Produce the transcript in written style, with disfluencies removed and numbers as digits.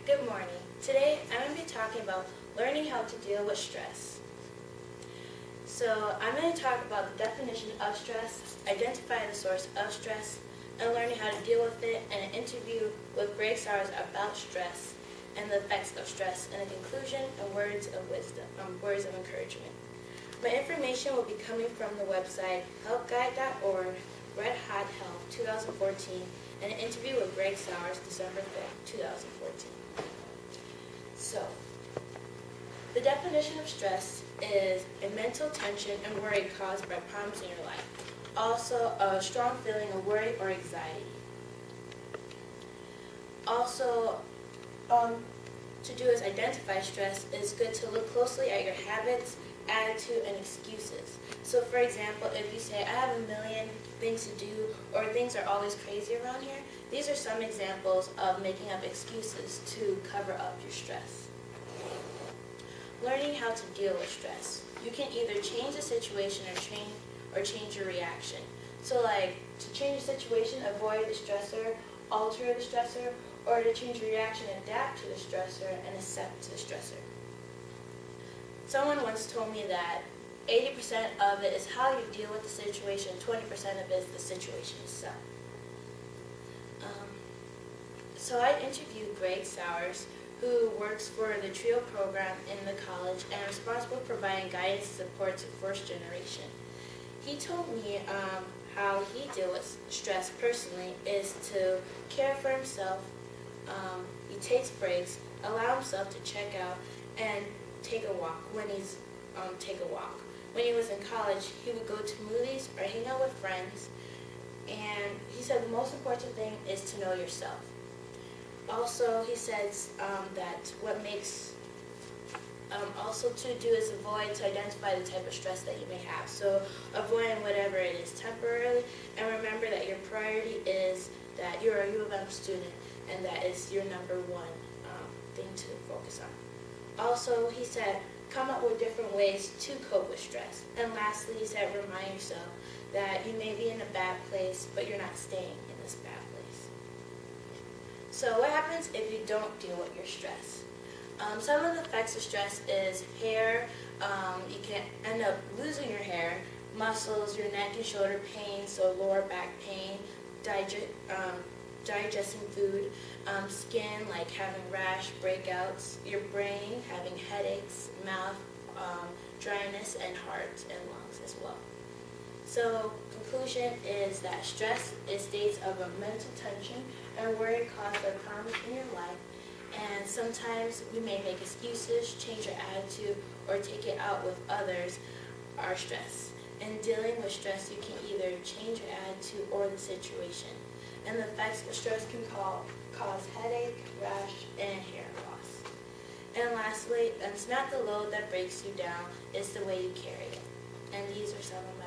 Good morning. Today I'm going to be talking about learning how to deal with stress. So I'm going to talk about the definition of stress, identify the source of stress, and learning how to deal with it, and an interview with Greg Sowers about stress and the effects of stress, and a conclusion and words of wisdom, words of encouragement. My information will be coming from the website helpguide.org, Red Hot Health 2014, and an interview with Greg Sowers December 5th, 2014. So, the definition of stress is a mental tension and worry caused by problems in your life. Also, a strong feeling of worry or anxiety. Also, to do is identify stress. It's good to look closely at your habits, attitude, and excuses. So for example, if you say, I have a million things to do, or things are always crazy around here, these are some examples of making up excuses to cover up your stress. Learning how to deal with stress. You can either change the situation or change your reaction. So like, to change the situation, avoid the stressor, alter the stressor, or to change your reaction, adapt to the stressor, and accept the stressor. Someone once told me that 80% of it is how you deal with the situation, 20% of it is the situation itself. So I interviewed Greg Sowers, who works for the TRIO program in the college and is responsible for providing guidance and support to first generation. He told me how he deals with stress personally is to care for himself. He takes breaks, allow himself to check out, and take a walk when he's take a walk. When he was in college, he would go to movies or hang out with friends, and he said the most important thing is to know yourself. Also, he says that what makes also to do is to identify the type of stress that you may have. So avoiding whatever it is temporarily, and remember that your priority is that you're a U of M student, and that is your number one thing to focus on. Also, he said, come up with different ways to cope with stress. And lastly, he said, remind yourself that you may be in a bad place, but you're not staying in this bad place. So what happens if you don't deal with your stress? Some of the effects of stress is hair. You can end up losing your hair, muscles, your neck and shoulder pain, so lower back pain, digesting food, skin, like having rash, breakouts, your brain, having headaches, mouth, dryness, and heart and lungs as well. So, conclusion is that stress is states of a mental tension and worry caused by problems in your life, and sometimes we may make excuses, change our attitude, or take it out with others, our stress. In dealing with stress, you can either change your attitude or the situation. And the effects of stress can cause headache, rash, and hair loss. And lastly, it's not the load that breaks you down, it's the way you carry it. And these are some of my